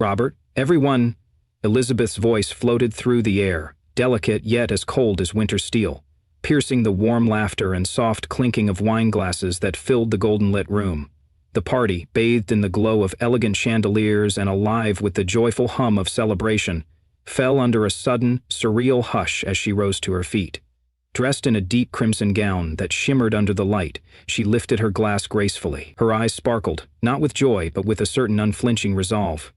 Robert, everyone. Elizabeth's voice floated through the air, delicate yet as cold as winter steel, piercing the warm laughter and soft clinking of wine glasses that filled the golden-lit room. The party, bathed in the glow of elegant chandeliers and alive with the joyful hum of celebration, fell under a sudden, surreal hush as she rose to her feet. Dressed in a deep crimson gown that shimmered under the light, she lifted her glass gracefully. Her eyes sparkled, not with joy but with a certain unflinching resolve.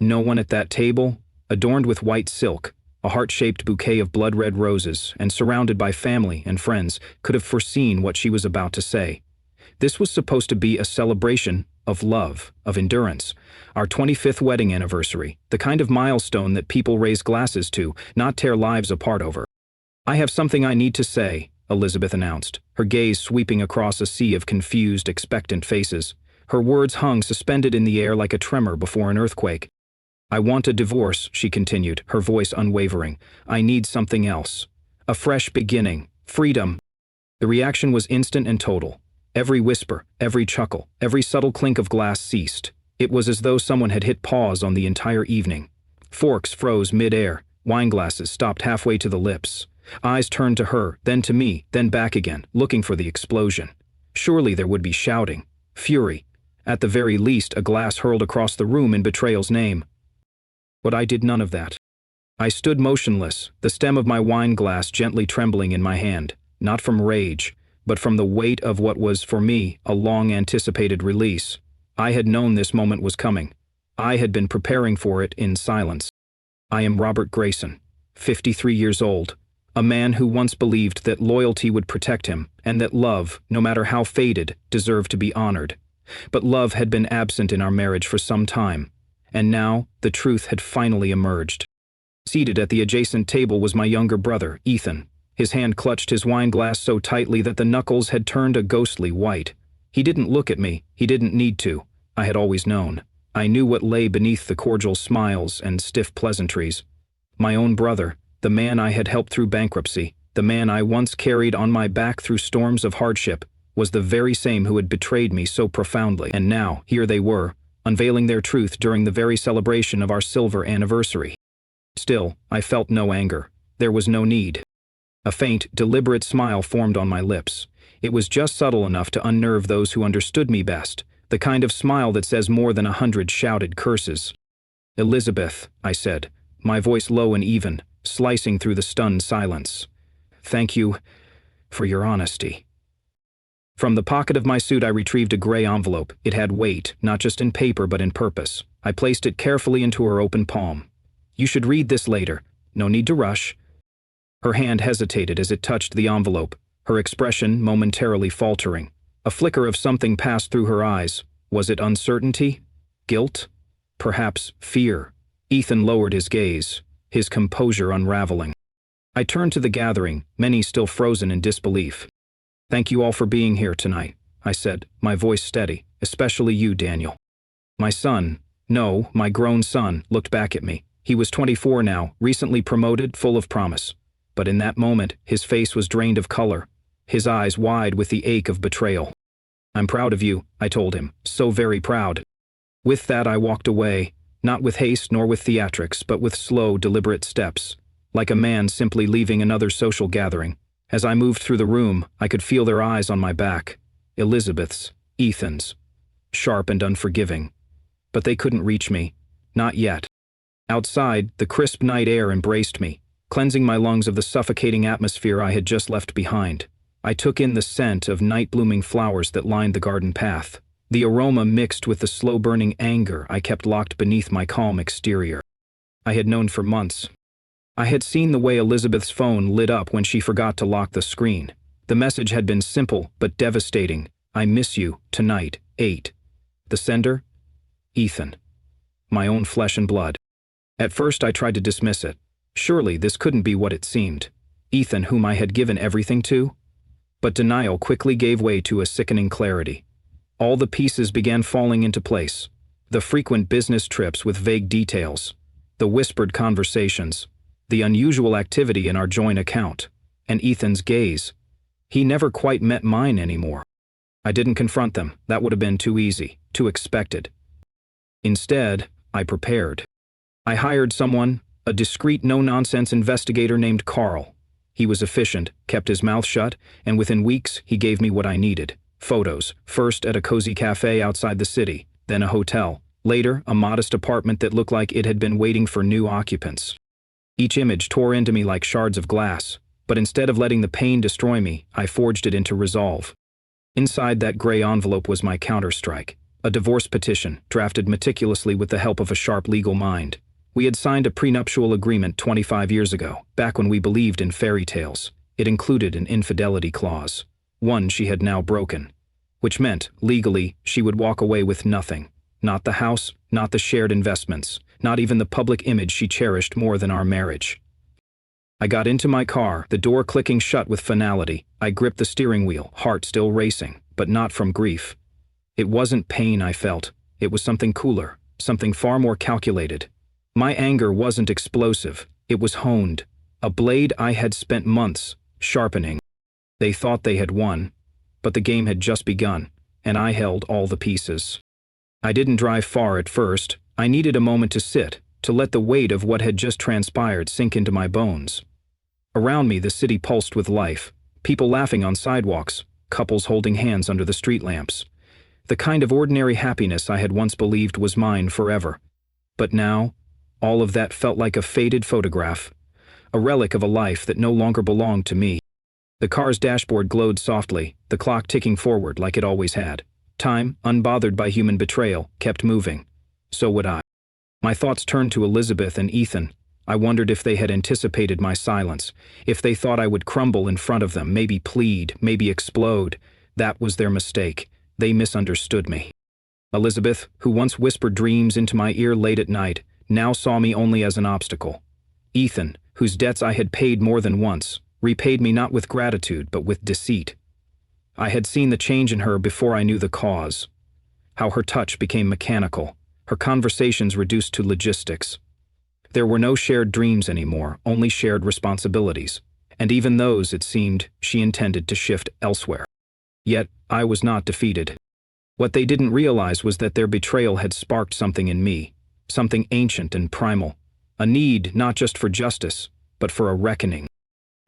No one at that table, adorned with white silk, a heart-shaped bouquet of blood-red roses, and surrounded by family and friends, could have foreseen what she was about to say. This was supposed to be a celebration of love, of endurance, our 25th wedding anniversary, the kind of milestone that people raise glasses to, not tear lives apart over. "I have something I need to say," Elizabeth announced, her gaze sweeping across a sea of confused, expectant faces. Her words hung suspended in the air like a tremor before an earthquake. "I want a divorce," she continued, her voice unwavering. "I need something else. A fresh beginning. Freedom." The reaction was instant and total. Every whisper, every chuckle, every subtle clink of glass ceased. It was as though someone had hit pause on the entire evening. Forks froze mid-air, wineglasses stopped halfway to the lips. Eyes turned to her, then to me, then back again, looking for the explosion. Surely there would be shouting, fury, at the very least a glass hurled across the room in betrayal's name. But I did none of that. I stood motionless, the stem of my wine glass gently trembling in my hand, not from rage, but from the weight of what was, for me, a long-anticipated release. I had known this moment was coming. I had been preparing for it in silence. I am Robert Grayson, 53 years old, a man who once believed that loyalty would protect him, and that love, no matter how faded, deserved to be honored. But love had been absent in our marriage for some time, and now the truth had finally emerged. Seated at the adjacent table was my younger brother, Ethan. His hand clutched his wine glass so tightly that the knuckles had turned a ghostly white. He didn't look at me. He didn't need to. I had always known. I knew what lay beneath the cordial smiles and stiff pleasantries. My own brother, the man I had helped through bankruptcy, the man I once carried on my back through storms of hardship, was the very same who had betrayed me so profoundly. And now, here they were, unveiling their truth during the very celebration of our silver anniversary. Still, I felt no anger. There was no need. A faint, deliberate smile formed on my lips. It was just subtle enough to unnerve those who understood me best, the kind of smile that says more than 100 shouted curses. "Elizabeth," I said, my voice low and even, slicing through the stunned silence. "Thank you for your honesty." From the pocket of my suit I retrieved a gray envelope. It had weight, not just in paper but in purpose. I placed it carefully into her open palm. "You should read this later. No need to rush." Her hand hesitated as it touched the envelope, her expression momentarily faltering. A flicker of something passed through her eyes. Was it uncertainty? Guilt? Perhaps fear? Ethan lowered his gaze, his composure unraveling. I turned to the gathering, many still frozen in disbelief. "Thank you all for being here tonight," I said, my voice steady, "especially you, Daniel." My son, no, my grown son, looked back at me. He was 24 now, recently promoted, full of promise. But in that moment, his face was drained of color, his eyes wide with the ache of betrayal. "I'm proud of you," I told him, "so very proud." With that I walked away, not with haste nor with theatrics, but with slow, deliberate steps, like a man simply leaving another social gathering. As I moved through the room, I could feel their eyes on my back, Elizabeth's, Ethan's, sharp and unforgiving. But they couldn't reach me, not yet. Outside, the crisp night air embraced me, cleansing my lungs of the suffocating atmosphere I had just left behind. I took in the scent of night-blooming flowers that lined the garden path. The aroma mixed with the slow-burning anger I kept locked beneath my calm exterior. I had known for months. I had seen the way Elizabeth's phone lit up when she forgot to lock the screen. The message had been simple but devastating. "I miss you, tonight, 8. The sender? Ethan. My own flesh and blood. At first I tried to dismiss it. Surely this couldn't be what it seemed. Ethan, whom I had given everything to? But denial quickly gave way to a sickening clarity. All the pieces began falling into place. The frequent business trips with vague details, the whispered conversations, the unusual activity in our joint account, and Ethan's gaze. He never quite met mine anymore. I didn't confront them. That would have been too easy, too expected. Instead, I prepared. I hired someone, a discreet, no-nonsense investigator named Carl. He was efficient, kept his mouth shut, and within weeks he gave me what I needed. Photos, first at a cozy cafe outside the city, then a hotel, later a modest apartment that looked like it had been waiting for new occupants. Each image tore into me like shards of glass, but instead of letting the pain destroy me, I forged it into resolve. Inside that gray envelope was my counterstrike, a divorce petition, drafted meticulously with the help of a sharp legal mind. We had signed a prenuptial agreement 25 years ago, back when we believed in fairy tales. It included an infidelity clause, one she had now broken, which meant, legally, she would walk away with nothing. Not the house, not the shared investments, not even the public image she cherished more than our marriage. I got into my car, the door clicking shut with finality. I gripped the steering wheel, heart still racing, but not from grief. It wasn't pain I felt. It was something cooler, something far more calculated. My anger wasn't explosive. It was honed, a blade I had spent months sharpening. They thought they had won, but the game had just begun, and I held all the pieces. I didn't drive far at first. I needed a moment to sit, to let the weight of what had just transpired sink into my bones. Around me, the city pulsed with life, people laughing on sidewalks, couples holding hands under the street lamps. The kind of ordinary happiness I had once believed was mine forever. But now, all of that felt like a faded photograph, a relic of a life that no longer belonged to me. The car's dashboard glowed softly, the clock ticking forward like it always had. Time, unbothered by human betrayal, kept moving. So would I. My thoughts turned to Elizabeth and Ethan. I wondered if they had anticipated my silence, if they thought I would crumble in front of them, maybe plead, maybe explode. That was their mistake. They misunderstood me. Elizabeth, who once whispered dreams into my ear late at night, now saw me only as an obstacle. Ethan, whose debts I had paid more than once, repaid me not with gratitude but with deceit. I had seen the change in her before I knew the cause. How her touch became mechanical, her conversations reduced to logistics. There were no shared dreams anymore, only shared responsibilities, and even those, it seemed, she intended to shift elsewhere. Yet, I was not defeated. What they didn't realize was that their betrayal had sparked something in me, something ancient and primal, a need not just for justice, but for a reckoning.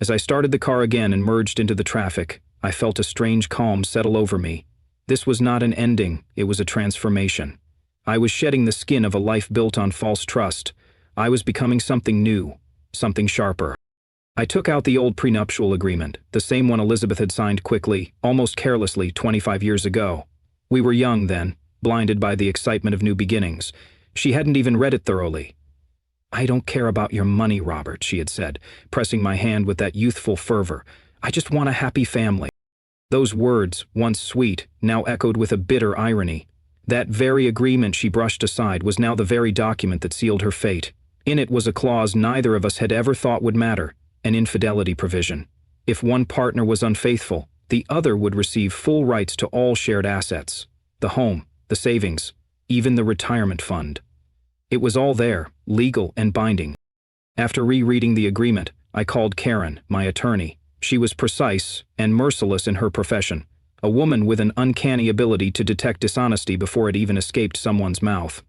As I started the car again and merged into the traffic, I felt a strange calm settle over me. This was not an ending, it was a transformation. I was shedding the skin of a life built on false trust. I was becoming something new, something sharper. I took out the old prenuptial agreement, the same one Elizabeth had signed quickly, almost carelessly, 25 years ago. We were young then, blinded by the excitement of new beginnings. She hadn't even read it thoroughly. "I don't care about your money, Robert," she had said, pressing my hand with that youthful fervor. "I just want a happy family." Those words, once sweet, now echoed with a bitter irony. That very agreement she brushed aside was now the very document that sealed her fate. In it was a clause neither of us had ever thought would matter, an infidelity provision. If one partner was unfaithful, the other would receive full rights to all shared assets, the home, the savings, even the retirement fund. It was all there, legal and binding. After rereading the agreement, I called Karen, my attorney. She was precise and merciless in her profession, a woman with an uncanny ability to detect dishonesty before it even escaped someone's mouth.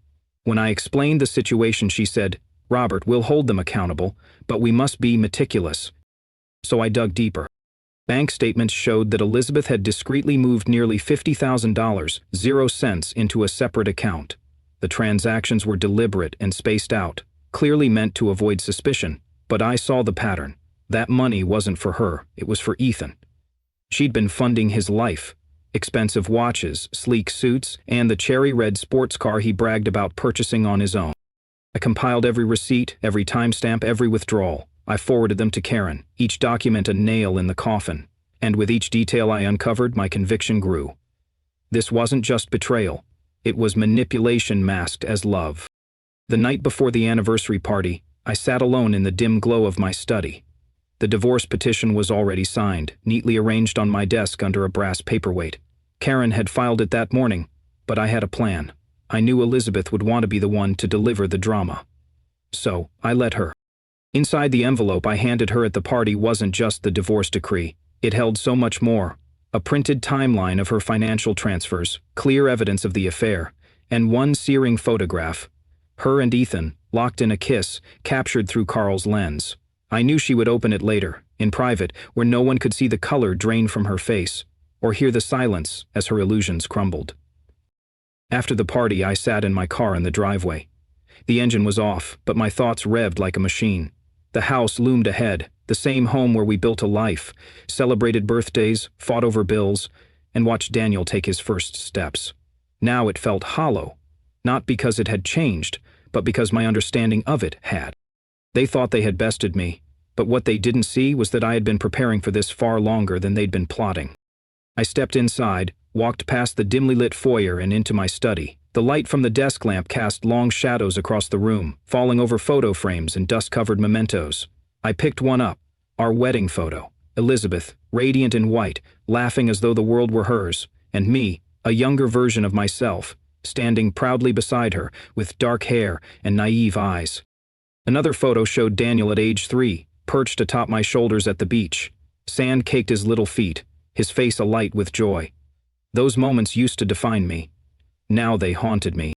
When I explained the situation, she said, "Robert, we'll hold them accountable, but we must be meticulous." So I dug deeper. Bank statements showed that Elizabeth had discreetly moved nearly $50,000, 0 cents, into a separate account. The transactions were deliberate and spaced out, clearly meant to avoid suspicion, but I saw the pattern. That money wasn't for her, it was for Ethan. She'd been funding his life, expensive watches, sleek suits, and the cherry red sports car he bragged about purchasing on his own. I compiled every receipt, every timestamp, every withdrawal. I forwarded them to Karen, each document a nail in the coffin, and with each detail I uncovered, my conviction grew. This wasn't just betrayal. It was manipulation masked as love. The night before the anniversary party, I sat alone in the dim glow of my study. The divorce petition was already signed, neatly arranged on my desk under a brass paperweight. Karen had filed it that morning, but I had a plan. I knew Elizabeth would want to be the one to deliver the drama. So, I let her. Inside the envelope I handed her at the party wasn't just the divorce decree. It held so much more. A printed timeline of her financial transfers, clear evidence of the affair, and one searing photograph. Her and Ethan, locked in a kiss, captured through Carl's lens. I knew she would open it later, in private, where no one could see the color drain from her face, or hear the silence as her illusions crumbled. After the party, I sat in my car in the driveway. The engine was off, but my thoughts revved like a machine. The house loomed ahead, the same home where we built a life, celebrated birthdays, fought over bills, and watched Daniel take his first steps. Now it felt hollow, not because it had changed, but because my understanding of it had. They thought they had bested me, but what they didn't see was that I had been preparing for this far longer than they'd been plotting. I stepped inside, walked past the dimly lit foyer and into my study. The light from the desk lamp cast long shadows across the room, falling over photo frames and dust-covered mementos. I picked one up, our wedding photo. Elizabeth, radiant in white, laughing as though the world were hers, and me, a younger version of myself, standing proudly beside her, with dark hair and naive eyes. Another photo showed Daniel at age 3, perched atop my shoulders at the beach. Sand caked his little feet, his face alight with joy. Those moments used to define me. Now they haunted me.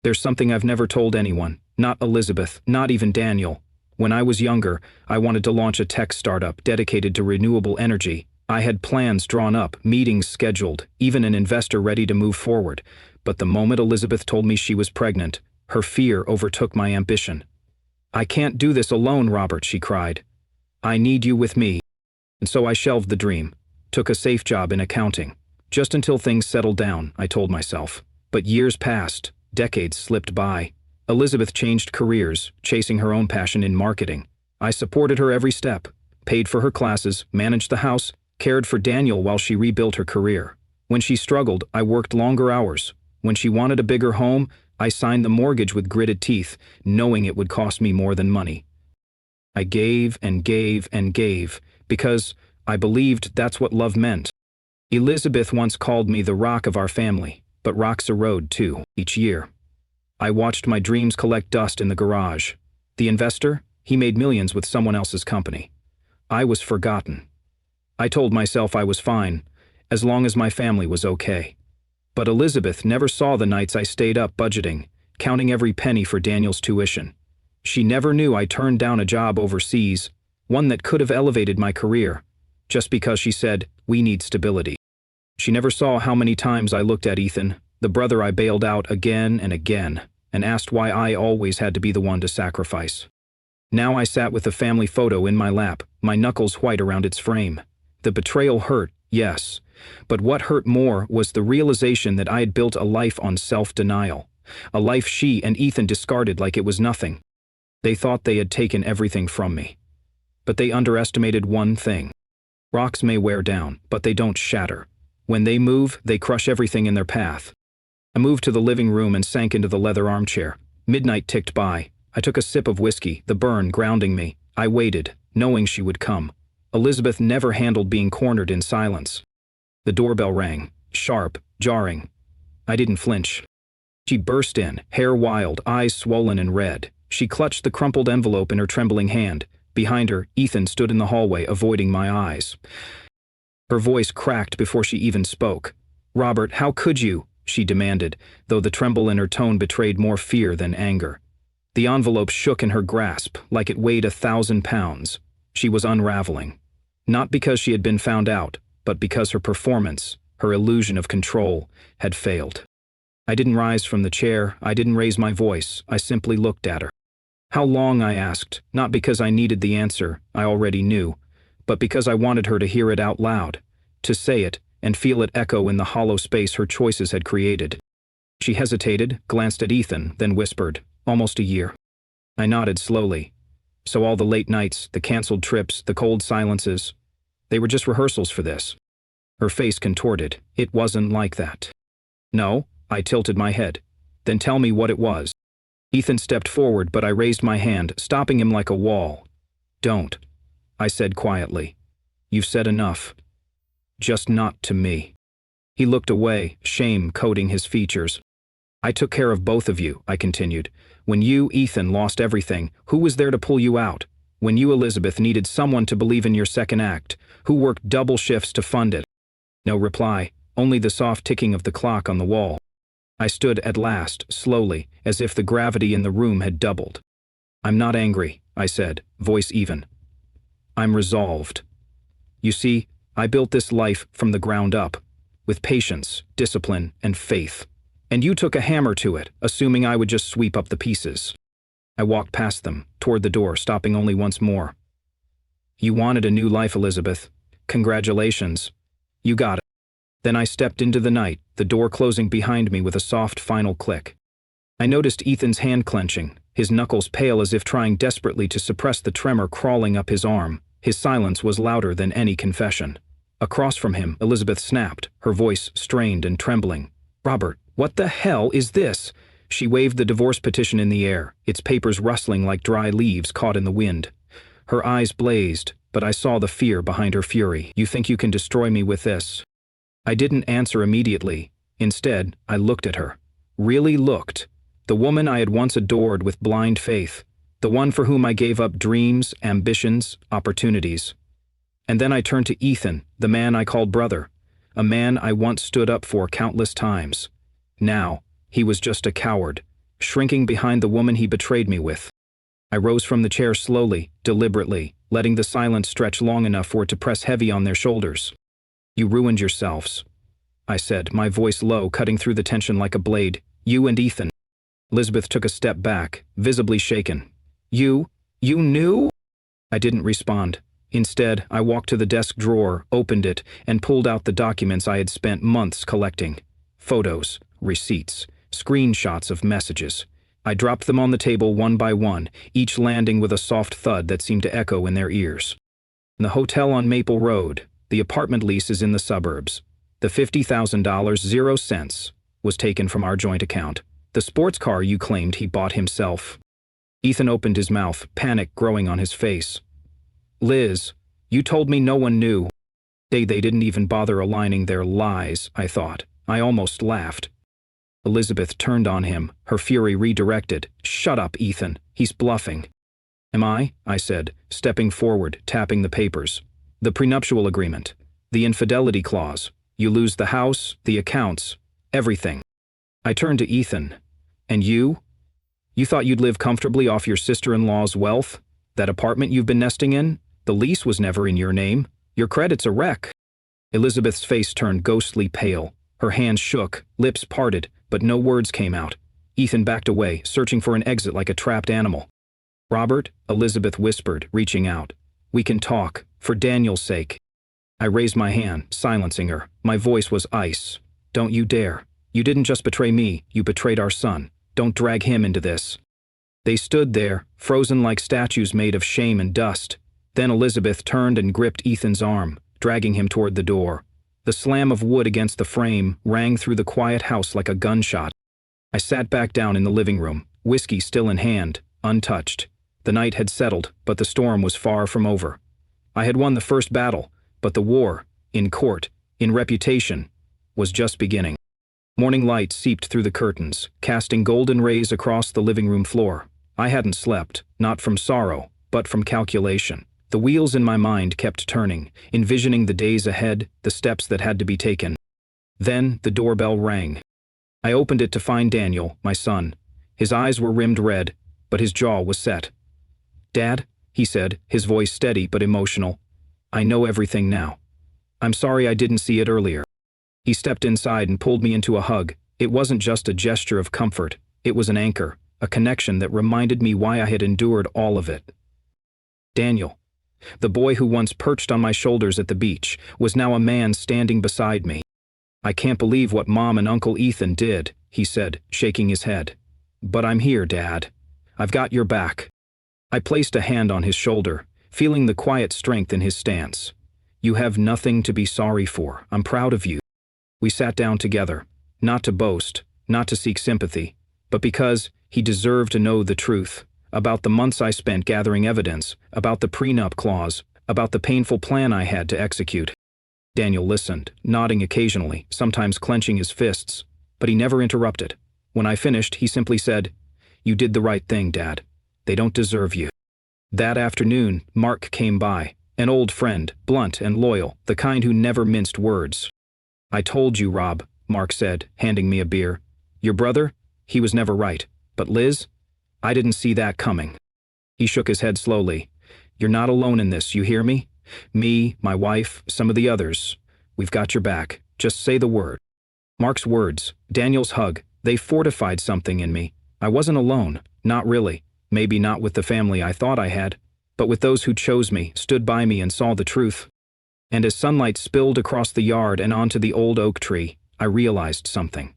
There's something I've never told anyone, not Elizabeth, not even Daniel. When I was younger, I wanted to launch a tech startup dedicated to renewable energy. I had plans drawn up, meetings scheduled, even an investor ready to move forward. But the moment Elizabeth told me she was pregnant, her fear overtook my ambition. "I can't do this alone, Robert," she cried. "I need you with me." And so I shelved the dream, took a safe job in accounting. Just until things settled down, I told myself. But years passed, decades slipped by. Elizabeth changed careers, chasing her own passion in marketing. I supported her every step, paid for her classes, managed the house, cared for Daniel while she rebuilt her career. When she struggled, I worked longer hours. When she wanted a bigger home, I signed the mortgage with gritted teeth, knowing it would cost me more than money. I gave and gave and gave, because I believed that's what love meant. Elizabeth once called me the rock of our family, but rocks erode too, each year. I watched my dreams collect dust in the garage. The investor, he made millions with someone else's company. I was forgotten. I told myself I was fine, as long as my family was okay. But Elizabeth never saw the nights I stayed up budgeting, counting every penny for Daniel's tuition. She never knew I turned down a job overseas, one that could have elevated my career, just because she said, "We need stability." She never saw how many times I looked at Ethan, the brother I bailed out again and again, and asked why I always had to be the one to sacrifice. Now I sat with the family photo in my lap, my knuckles white around its frame. The betrayal hurt, yes, but what hurt more was the realization that I had built a life on self-denial, a life she and Ethan discarded like it was nothing. They thought they had taken everything from me. But they underestimated one thing. Rocks may wear down, but they don't shatter. When they move, they crush everything in their path. I moved to the living room and sank into the leather armchair. Midnight ticked by. I took a sip of whiskey, the burn grounding me. I waited, knowing she would come. Elizabeth never handled being cornered in silence. The doorbell rang, sharp, jarring. I didn't flinch. She burst in, hair wild, eyes swollen and red. She clutched the crumpled envelope in her trembling hand. Behind her, Ethan stood in the hallway, avoiding my eyes. Her voice cracked before she even spoke. "Robert, how could you?" she demanded, though the tremble in her tone betrayed more fear than anger. The envelope shook in her grasp, like it weighed 1,000 pounds. She was unraveling. Not because she had been found out, but because her performance, her illusion of control, had failed. I didn't rise from the chair, I didn't raise my voice, I simply looked at her. "How long?" I asked, not because I needed the answer, I already knew, but because I wanted her to hear it out loud, to say it, and feel it echo in the hollow space her choices had created. She hesitated, glanced at Ethan, then whispered, "Almost a year." I nodded slowly. So all the late nights, the canceled trips, the cold silences, they were just rehearsals for this. Her face contorted. "It wasn't like that." "No," I tilted my head. "Then tell me what it was." Ethan stepped forward, but I raised my hand, stopping him like a wall. "Don't," I said quietly. "You've said enough. Just not to me." He looked away, shame coating his features. "I took care of both of you," I continued. "When you, Ethan, lost everything, who was there to pull you out? When you, Elizabeth, needed someone to believe in your second act, who worked double shifts to fund it?" No reply, only the soft ticking of the clock on the wall. I stood at last, slowly, as if the gravity in the room had doubled. "I'm not angry," I said, voice even. "I'm resolved. You see, I built this life from the ground up, with patience, discipline, and faith. And you took a hammer to it, assuming I would just sweep up the pieces." I walked past them, toward the door, stopping only once more. "You wanted a new life, Elizabeth. Congratulations. You got it." Then I stepped into the night, the door closing behind me with a soft final click. I noticed Ethan's hand clenching, his knuckles pale as if trying desperately to suppress the tremor crawling up his arm. His silence was louder than any confession. Across from him, Elizabeth snapped, her voice strained and trembling. "Robert, what the hell is this?" She waved the divorce petition in the air, its papers rustling like dry leaves caught in the wind. Her eyes blazed, but I saw the fear behind her fury. "You think you can destroy me with this?" I didn't answer immediately. Instead, I looked at her. Really looked. The woman I had once adored with blind faith. The one for whom I gave up dreams, ambitions, opportunities. And then I turned to Ethan, the man I called brother. A man I once stood up for countless times. Now, he was just a coward, shrinking behind the woman he betrayed me with. I rose from the chair slowly, deliberately, letting the silence stretch long enough for it to press heavy on their shoulders. "You ruined yourselves," I said, my voice low, cutting through the tension like a blade. "You and Ethan." Elizabeth took a step back, visibly shaken. You knew?" I didn't respond. Instead, I walked to the desk drawer, opened it, and pulled out the documents I had spent months collecting. Photos, receipts, screenshots of messages. I dropped them on the table one by one, each landing with a soft thud that seemed to echo in their ears. The hotel on Maple Road, the apartment lease is in the suburbs. The $50,000, 0 cents, was taken from our joint account. The sports car you claimed he bought himself. Ethan opened his mouth, panic growing on his face. "Liz, you told me no one knew." They didn't even bother aligning their lies, I thought. I almost laughed. Elizabeth turned on him, her fury redirected. "Shut up, Ethan. He's bluffing." "Am I?" I said, stepping forward, tapping the papers. "The prenuptial agreement. The infidelity clause. You lose the house, the accounts, everything." I turned to Ethan. "And you? You thought you'd live comfortably off your sister-in-law's wealth? That apartment you've been nesting in? The lease was never in your name. Your credit's a wreck." Elizabeth's face turned ghostly pale. Her hands shook, lips parted, but no words came out. Ethan backed away, searching for an exit like a trapped animal. "Robert," Elizabeth whispered, reaching out. "We can talk, for Daniel's sake." I raised my hand, silencing her. My voice was ice. "Don't you dare. You didn't just betray me, you betrayed our son. Don't drag him into this." They stood there, frozen like statues made of shame and dust. Then Elizabeth turned and gripped Ethan's arm, dragging him toward the door. The slam of wood against the frame rang through the quiet house like a gunshot. I sat back down in the living room, whiskey still in hand, untouched. The night had settled, but the storm was far from over. I had won the first battle, but the war, in court, in reputation, was just beginning. Morning light seeped through the curtains, casting golden rays across the living room floor. I hadn't slept, not from sorrow, but from calculation. The wheels in my mind kept turning, envisioning the days ahead, the steps that had to be taken. Then the doorbell rang. I opened it to find Daniel, my son. His eyes were rimmed red, but his jaw was set. "Dad," he said, his voice steady but emotional. "I know everything now. I'm sorry I didn't see it earlier." He stepped inside and pulled me into a hug. It wasn't just a gesture of comfort. It was an anchor, a connection that reminded me why I had endured all of it. Daniel, the boy who once perched on my shoulders at the beach, was now a man standing beside me. "I can't believe what Mom and Uncle Ethan did," he said, shaking his head. "But I'm here, Dad. I've got your back." I placed a hand on his shoulder, feeling the quiet strength in his stance. "You have nothing to be sorry for. I'm proud of you." We sat down together, not to boast, not to seek sympathy, but because he deserved to know the truth about the months I spent gathering evidence, about the prenup clause, about the painful plan I had to execute. Daniel listened, nodding occasionally, sometimes clenching his fists, but he never interrupted. When I finished, he simply said, "You did the right thing, Dad. They don't deserve you." That afternoon, Mark came by, an old friend, blunt and loyal, the kind who never minced words. "I told you, Rob," Mark said, handing me a beer. Your brother? He was never right. But Liz? I didn't see that coming. He shook his head slowly. You're not alone in this, you hear me? Me, my wife, some of the others. We've got your back. Just say the word. Mark's words, Daniel's hug, they fortified something in me. I wasn't alone. Not really. Maybe not with the family I thought I had, but with those who chose me, stood by me and saw the truth. And as sunlight spilled across the yard and onto the old oak tree, I realized something.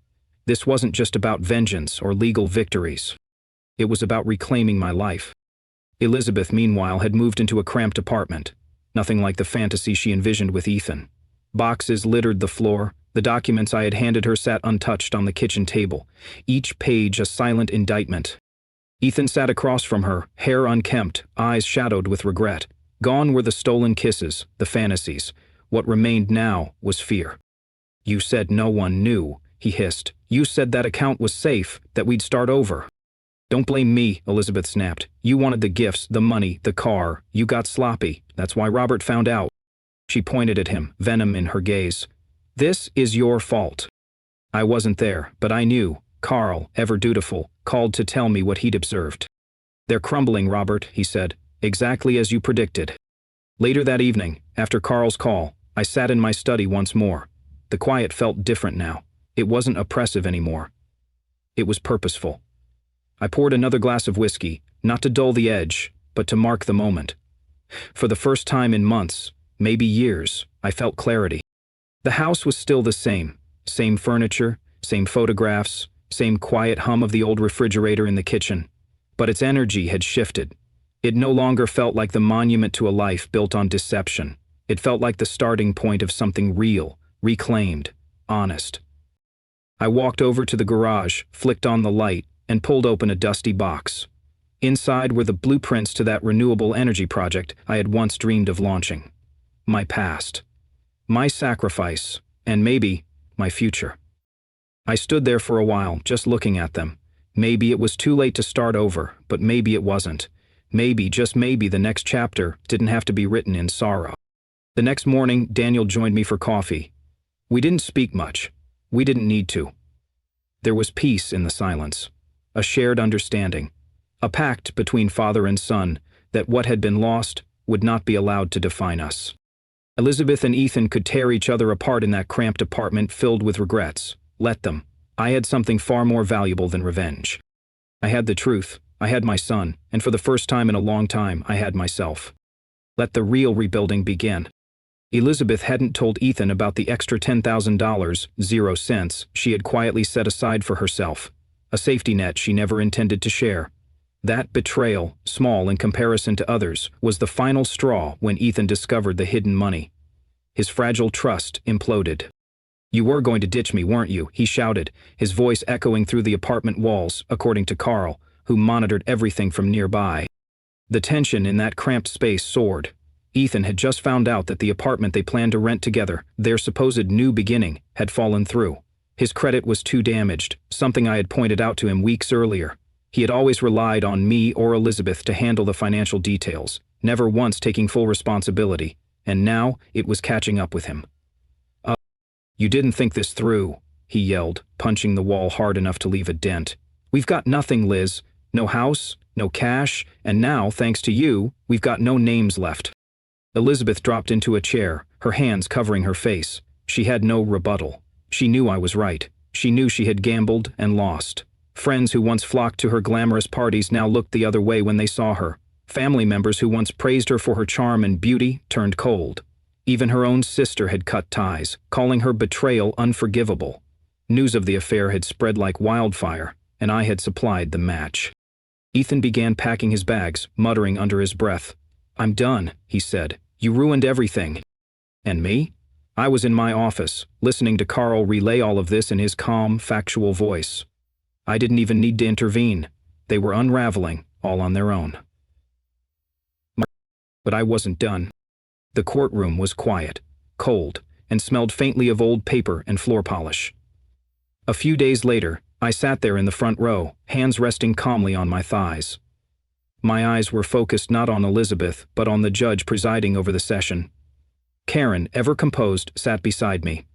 This wasn't just about vengeance or legal victories. It was about reclaiming my life. Elizabeth, meanwhile, had moved into a cramped apartment. Nothing like the fantasy she envisioned with Ethan. Boxes littered the floor. The documents I had handed her sat untouched on the kitchen table, each page a silent indictment. Ethan sat across from her, hair unkempt, eyes shadowed with regret. Gone were the stolen kisses, the fantasies. What remained now was fear. You said no one knew, he hissed. You said that account was safe, that we'd start over. Don't blame me, Elizabeth snapped. You wanted the gifts, the money, the car. You got sloppy. That's why Robert found out. She pointed at him, venom in her gaze. This is your fault. I wasn't there, but I knew. Carl, ever dutiful, called to tell me what he'd observed. They're crumbling, Robert, he said, exactly as you predicted. Later that evening, after Carl's call, I sat in my study once more. The quiet felt different now. It wasn't oppressive anymore. It was purposeful. I poured another glass of whiskey, not to dull the edge, but to mark the moment. For the first time in months, maybe years, I felt clarity. The house was still the same furniture, same photographs, same quiet hum of the old refrigerator in the kitchen. But its energy had shifted. It no longer felt like the monument to a life built on deception. It felt like the starting point of something real, reclaimed, honest. I walked over to the garage, flicked on the light, and pulled open a dusty box. Inside were the blueprints to that renewable energy project I had once dreamed of launching. My past. My sacrifice, and maybe my future. I stood there for a while, just looking at them. Maybe it was too late to start over, but maybe it wasn't. Maybe, just maybe, the next chapter didn't have to be written in sorrow. The next morning, Daniel joined me for coffee. We didn't speak much. We didn't need to. There was peace in the silence, a shared understanding, a pact between father and son that what had been lost would not be allowed to define us. Elizabeth and Ethan could tear each other apart in that cramped apartment filled with regrets. Let them. I had something far more valuable than revenge. I had the truth, I had my son, and for the first time in a long time, I had myself. Let the real rebuilding begin. Elizabeth hadn't told Ethan about the extra $10,000, 0 cents, she had quietly set aside for herself, a safety net she never intended to share. That betrayal, small in comparison to others, was the final straw when Ethan discovered the hidden money. His fragile trust imploded. You were going to ditch me, weren't you? He shouted, his voice echoing through the apartment walls, according to Carl, who monitored everything from nearby. The tension in that cramped space soared. Ethan had just found out that the apartment they planned to rent together, their supposed new beginning, had fallen through. His credit was too damaged, something I had pointed out to him weeks earlier. He had always relied on me or Elizabeth to handle the financial details, never once taking full responsibility, and now it was catching up with him. You didn't think this through, he yelled, punching the wall hard enough to leave a dent. We've got nothing, Liz. No house, no cash, and now, thanks to you, we've got no names left. Elizabeth dropped into a chair, her hands covering her face. She had no rebuttal. She knew I was right. She knew she had gambled and lost. Friends who once flocked to her glamorous parties now looked the other way when they saw her. Family members who once praised her for her charm and beauty turned cold. Even her own sister had cut ties, calling her betrayal unforgivable. News of the affair had spread like wildfire, and I had supplied the match. Ethan began packing his bags, muttering under his breath. I'm done, he said. You ruined everything. And me? I was in my office, listening to Carl relay all of this in his calm, factual voice. I didn't even need to intervene. They were unraveling, all on their own. But I wasn't done. The courtroom was quiet, cold, and smelled faintly of old paper and floor polish. A few days later, I sat there in the front row, hands resting calmly on my thighs. My eyes were focused not on Elizabeth, but on the judge presiding over the session. Karen, ever composed, sat beside me.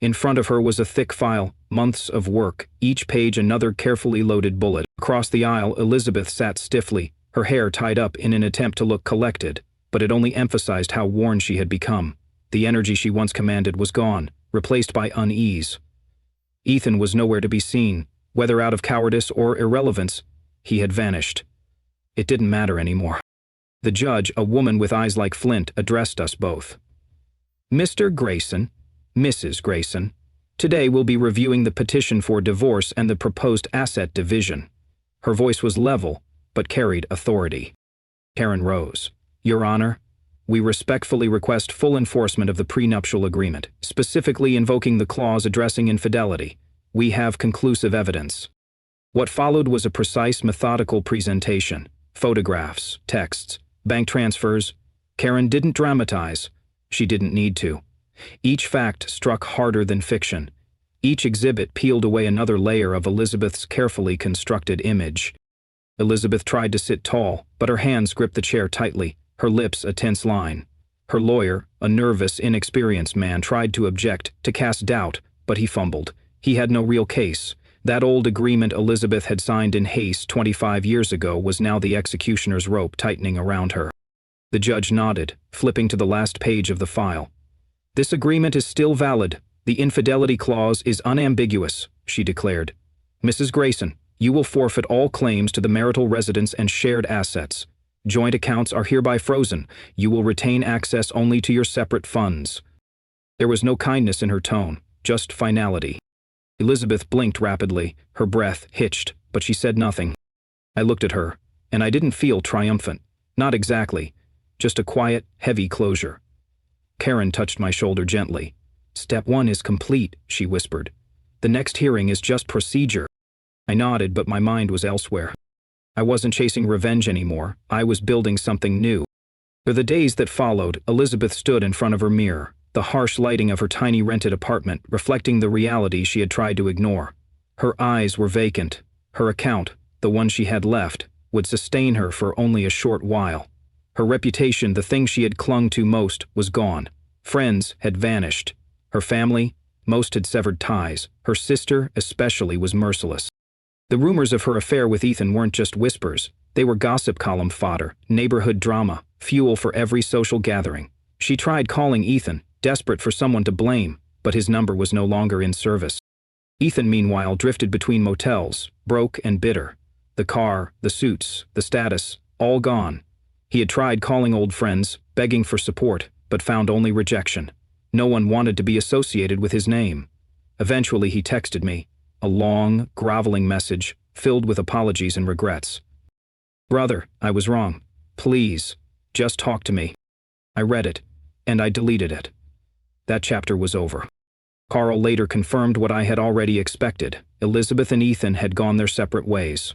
In front of her was a thick file, months of work, each page another carefully loaded bullet. Across the aisle, Elizabeth sat stiffly, her hair tied up in an attempt to look collected, but it only emphasized how worn she had become. The energy she once commanded was gone, replaced by unease. Ethan was nowhere to be seen. Whether out of cowardice or irrelevance, he had vanished. It didn't matter anymore. The judge, a woman with eyes like flint, addressed us both. "Mr. Grayson, Mrs. Grayson, today we'll be reviewing the petition for divorce and the proposed asset division." Her voice was level, but carried authority. Karen rose. "Your Honor, we respectfully request full enforcement of the prenuptial agreement, specifically invoking the clause addressing infidelity. We have conclusive evidence." What followed was a precise, methodical presentation. Photographs, texts, bank transfers. Karen didn't dramatize. She didn't need to. Each fact struck harder than fiction. Each exhibit peeled away another layer of Elizabeth's carefully constructed image. Elizabeth tried to sit tall, but her hands gripped the chair tightly, her lips a tense line. Her lawyer, a nervous, inexperienced man, tried to object, to cast doubt, but he fumbled. He had no real case. That old agreement Elizabeth had signed in haste 25 years ago was now the executioner's rope tightening around her. The judge nodded, flipping to the last page of the file. "This agreement is still valid. The infidelity clause is unambiguous," she declared. "Mrs. Grayson, you will forfeit all claims to the marital residence and shared assets. Joint accounts are hereby frozen. You will retain access only to your separate funds." There was no kindness in her tone, just finality. Elizabeth blinked rapidly, her breath hitched, but she said nothing. I looked at her, and I didn't feel triumphant. Not exactly. Just a quiet, heavy closure. Karen touched my shoulder gently. "Step 1 is complete," she whispered. "The next hearing is just procedure." I nodded, but my mind was elsewhere. I wasn't chasing revenge anymore. I was building something new. For the days that followed, Elizabeth stood in front of her mirror, the harsh lighting of her tiny rented apartment reflecting the reality she had tried to ignore. Her eyes were vacant. Her account, the one she had left, would sustain her for only a short while. Her reputation, the thing she had clung to most, was gone. Friends had vanished. Her family, most had severed ties. Her sister, especially, was merciless. The rumors of her affair with Ethan weren't just whispers. They were gossip column fodder, neighborhood drama, fuel for every social gathering. She tried calling Ethan, desperate for someone to blame, but his number was no longer in service. Ethan, meanwhile, drifted between motels, broke and bitter. The car, the suits, the status, all gone. He had tried calling old friends, begging for support, but found only rejection. No one wanted to be associated with his name. Eventually he texted me, a long, groveling message filled with apologies and regrets. "Brother, I was wrong. Please, just talk to me." I read it, and I deleted it. That chapter was over. Carl later confirmed what I had already expected. Elizabeth and Ethan had gone their separate ways.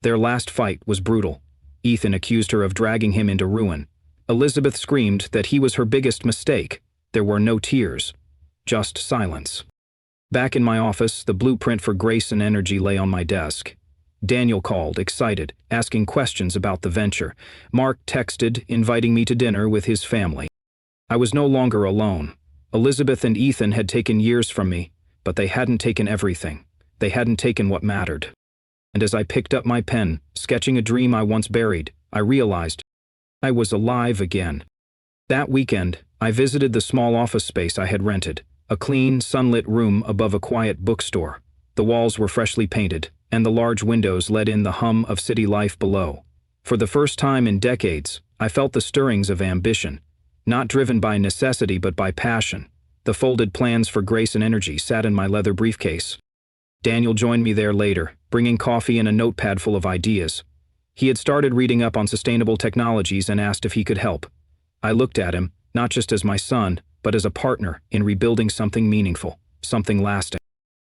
Their last fight was brutal. Ethan accused her of dragging him into ruin. Elizabeth screamed that he was her biggest mistake. There were no tears, just silence. Back in my office, the blueprint for Grayson Energy lay on my desk. Daniel called, excited, asking questions about the venture. Mark texted, inviting me to dinner with his family. I was no longer alone. Elizabeth and Ethan had taken years from me, but they hadn't taken everything. They hadn't taken what mattered. And as I picked up my pen, sketching a dream I once buried, I realized I was alive again. That weekend, I visited the small office space I had rented, a clean, sunlit room above a quiet bookstore. The walls were freshly painted, and the large windows let in the hum of city life below. For the first time in decades, I felt the stirrings of ambition, not driven by necessity but by passion. The folded plans for Grayson Energy sat in my leather briefcase. Daniel joined me there later, bringing coffee and a notepad full of ideas. He had started reading up on sustainable technologies and asked if he could help. I looked at him, not just as my son, but as a partner in rebuilding something meaningful, something lasting.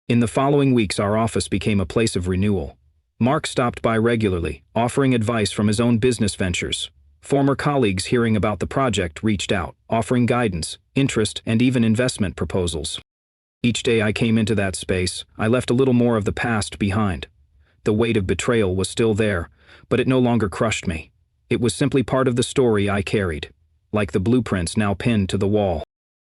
In the following weeks, our office became a place of renewal. Mark stopped by regularly, offering advice from his own business ventures. Former colleagues hearing about the project reached out, offering guidance, interest, and even investment proposals. Each day I came into that space, I left a little more of the past behind. The weight of betrayal was still there, but it no longer crushed me. It was simply part of the story I carried, like the blueprints now pinned to the wall.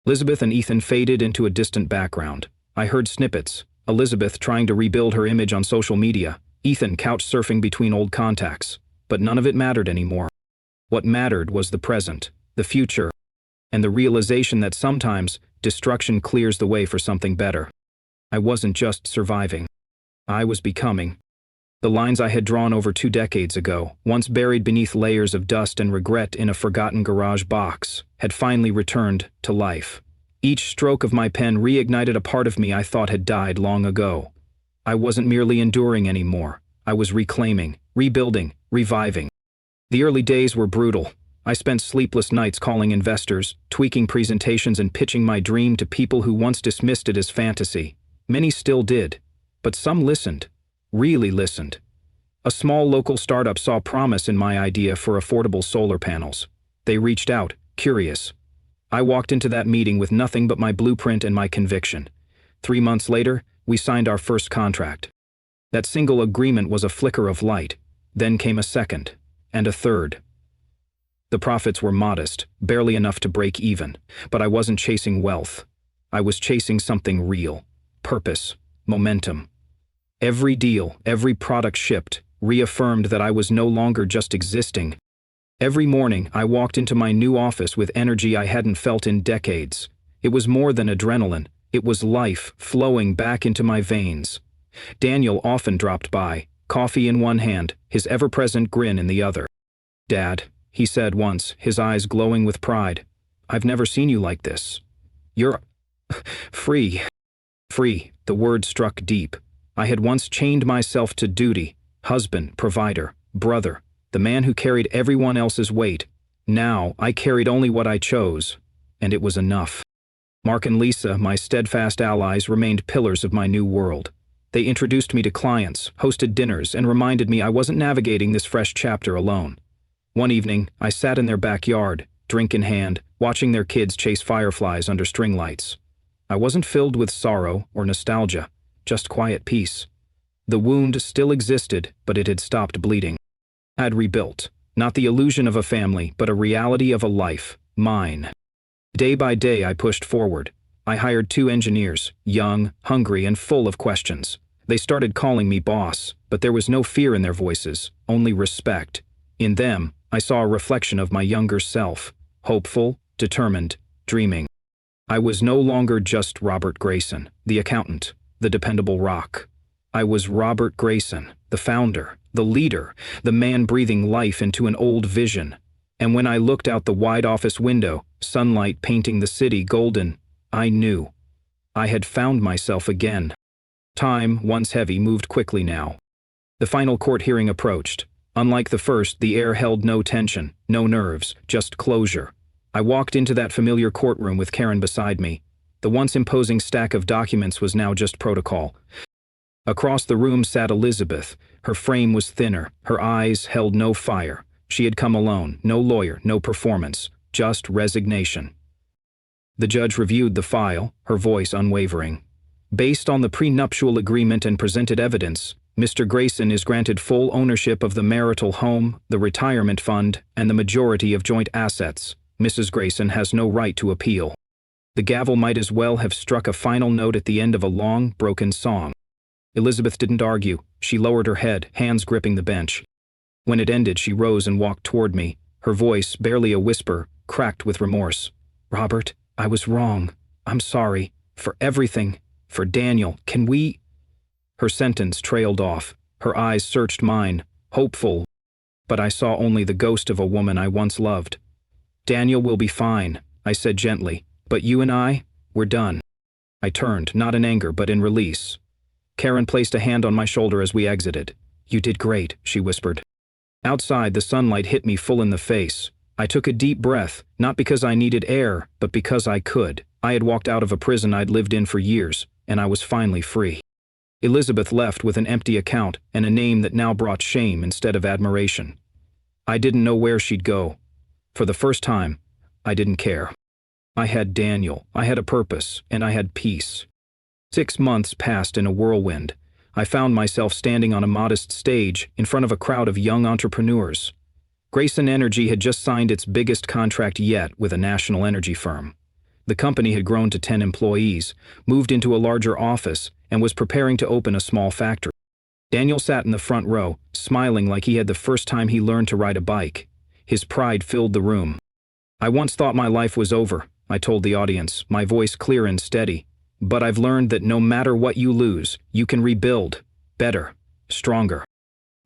Elizabeth and Ethan faded into a distant background. I heard snippets. Elizabeth trying to rebuild her image on social media, Ethan couch surfing between old contacts. But none of it mattered anymore. What mattered was the present, the future, and the realization that sometimes destruction clears the way for something better. I wasn't just surviving. I was becoming. The lines I had drawn over 2 decades ago, once buried beneath layers of dust and regret in a forgotten garage box, had finally returned to life. Each stroke of my pen reignited a part of me I thought had died long ago. I wasn't merely enduring anymore. I was reclaiming, rebuilding, reviving. The early days were brutal. I spent sleepless nights calling investors, tweaking presentations and pitching my dream to people who once dismissed it as fantasy. Many still did, but some listened. Really listened. A small local startup saw promise in my idea for affordable solar panels. They reached out, curious. I walked into that meeting with nothing but my blueprint and my conviction. 3 months later, we signed our first contract. That single agreement was a flicker of light. Then came a second, and a third. The profits were modest, barely enough to break even, but I wasn't chasing wealth. I was chasing something real. Purpose, momentum. Every deal, every product shipped, reaffirmed that I was no longer just existing. Every morning, I walked into my new office with energy I hadn't felt in decades. It was more than adrenaline. It was life flowing back into my veins. Daniel often dropped by, coffee in one hand, his ever-present grin in the other. "Dad," he said once, his eyes glowing with pride, "I've never seen you like this. You're free." Free, the word struck deep. I had once chained myself to duty, husband, provider, brother, the man who carried everyone else's weight. Now, I carried only what I chose, and it was enough. Mark and Lisa, my steadfast allies, remained pillars of my new world. They introduced me to clients, hosted dinners, and reminded me I wasn't navigating this fresh chapter alone. One evening, I sat in their backyard, drink in hand, watching their kids chase fireflies under string lights. I wasn't filled with sorrow or nostalgia, just quiet peace. The wound still existed, but it had stopped bleeding. I had rebuilt, not the illusion of a family, but a reality of a life, mine. Day by day, I pushed forward. I hired 2 engineers, young, hungry, and full of questions. They started calling me boss, but there was no fear in their voices, only respect. In them, I saw a reflection of my younger self, hopeful, determined, dreaming. I was no longer just Robert Grayson, the accountant, the dependable rock. I was Robert Grayson, the founder, the leader, the man breathing life into an old vision. And when I looked out the wide office window, sunlight painting the city golden, I knew. I had found myself again. Time, once heavy, moved quickly now. The final court hearing approached. Unlike the first, the air held no tension, no nerves, just closure. I walked into that familiar courtroom with Karen beside me. The once imposing stack of documents was now just protocol. Across the room sat Elizabeth. Her frame was thinner, her eyes held no fire. She had come alone, no lawyer, no performance, just resignation. The judge reviewed the file, her voice unwavering. Based on the prenuptial agreement and presented evidence, Mr. Grayson is granted full ownership of the marital home, the retirement fund, and the majority of joint assets. Mrs. Grayson has no right to appeal. The gavel might as well have struck a final note at the end of a long, broken song. Elizabeth didn't argue. She lowered her head, hands gripping the bench. When it ended, she rose and walked toward me, her voice, barely a whisper, cracked with remorse. "Robert, I was wrong. I'm sorry. For everything. For Daniel. Can we—" Her sentence trailed off. Her eyes searched mine, hopeful. But I saw only the ghost of a woman I once loved. "Daniel will be fine," I said gently. "But you and we're done." I turned, not in anger, but in release. Karen placed a hand on my shoulder as we exited. "You did great," she whispered. Outside, the sunlight hit me full in the face. I took a deep breath, not because I needed air, but because I could. I had walked out of a prison I'd lived in for years, and I was finally free. Elizabeth left with an empty account and a name that now brought shame instead of admiration. I didn't know where she'd go. For the first time, I didn't care. I had Daniel, I had a purpose, and I had peace. 6 months passed in a whirlwind. I found myself standing on a modest stage in front of a crowd of young entrepreneurs. Grayson Energy had just signed its biggest contract yet with a national energy firm. The company had grown to 10 employees, moved into a larger office, and was preparing to open a small factory. Daniel sat in the front row, smiling like he had the first time he learned to ride a bike. His pride filled the room. "I once thought my life was over," I told the audience, my voice clear and steady. "But I've learned that no matter what you lose, you can rebuild. Better. Stronger."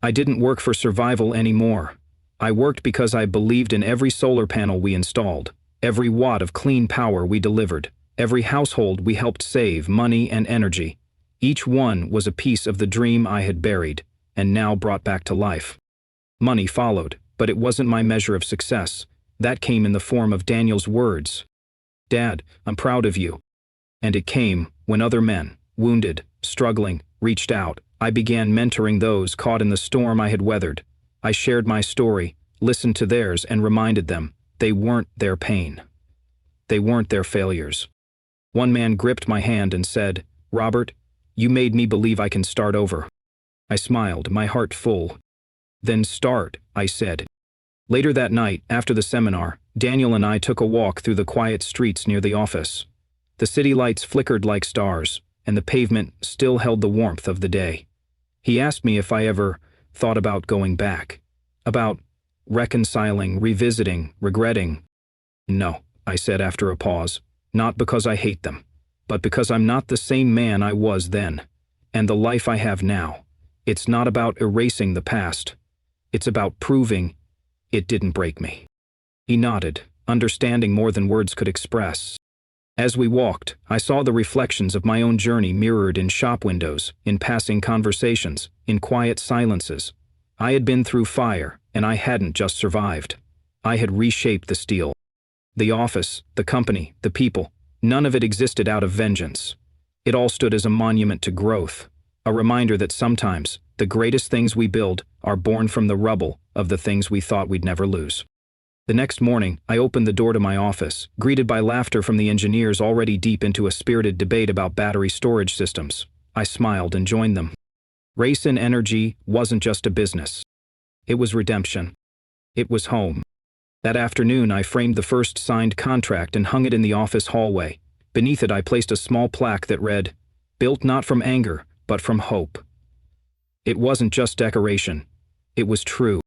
I didn't work for survival anymore. I worked because I believed in every solar panel we installed, every watt of clean power we delivered, every household we helped save money and energy. Each one was a piece of the dream I had buried, and now brought back to life. Money followed, but it wasn't my measure of success. That came in the form of Daniel's words. "Dad, I'm proud of you." And it came when other men, wounded, struggling, reached out. I began mentoring those caught in the storm I had weathered. I shared my story, listened to theirs, and reminded them they weren't their pain. They weren't their failures. One man gripped my hand and said, "Robert, you made me believe I can start over." I smiled, my heart full. "Then start," I said. Later that night, after the seminar, Daniel and I took a walk through the quiet streets near the office. The city lights flickered like stars, and the pavement still held the warmth of the day. He asked me if I ever thought about going back, about reconciling, revisiting, regretting. "No," I said after a pause, "not because I hate them, but because I'm not the same man I was then, and the life I have now. It's not about erasing the past. It's about proving it didn't break me." He nodded, understanding more than words could express. As we walked, I saw the reflections of my own journey mirrored in shop windows, in passing conversations, in quiet silences. I had been through fire, and I hadn't just survived. I had reshaped the steel. The office, the company, the people, none of it existed out of vengeance. It all stood as a monument to growth, a reminder that sometimes the greatest things we build are born from the rubble of the things we thought we'd never lose. The next morning, I opened the door to my office, greeted by laughter from the engineers already deep into a spirited debate about battery storage systems. I smiled and joined them. Racine Energy wasn't just a business. It was redemption. It was home. That afternoon, I framed the first signed contract and hung it in the office hallway. Beneath it, I placed a small plaque that read, "Built not from anger, but from hope." It wasn't just decoration. It was true.